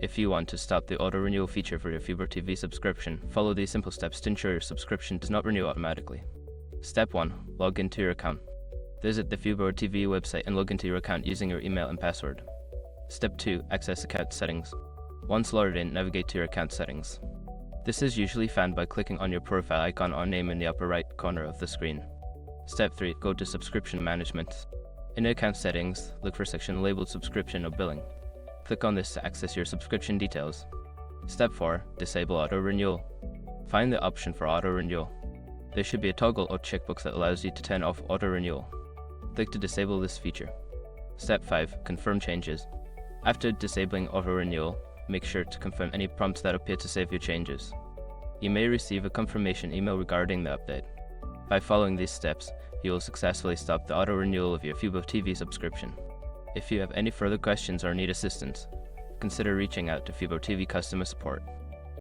If you want to stop the auto-renewal feature for your FuboTV subscription, follow these simple steps to ensure your subscription does not renew automatically. Step 1. Log into your account. Visit the FuboTV website and log into your account using your email and password. Step 2. Access account settings. Once logged in, navigate to your account settings. This is usually found by clicking on your profile icon or name in the upper right corner of the screen. Step 3. Go to subscription management. In account settings, look for a section labeled subscription or billing. Click on this to access your subscription details. Step 4. Disable auto renewal. Find the option for auto renewal. There should be a toggle or checkbox that allows you to turn off auto renewal. Click to disable this feature. Step 5. Confirm changes. After disabling auto renewal, make sure to confirm any prompts that appear to save your changes. You may receive a confirmation email regarding the update. By following these steps, you will successfully stop the auto-renewal of your FuboTV subscription. If you have any further questions or need assistance, consider reaching out to FuboTV customer support.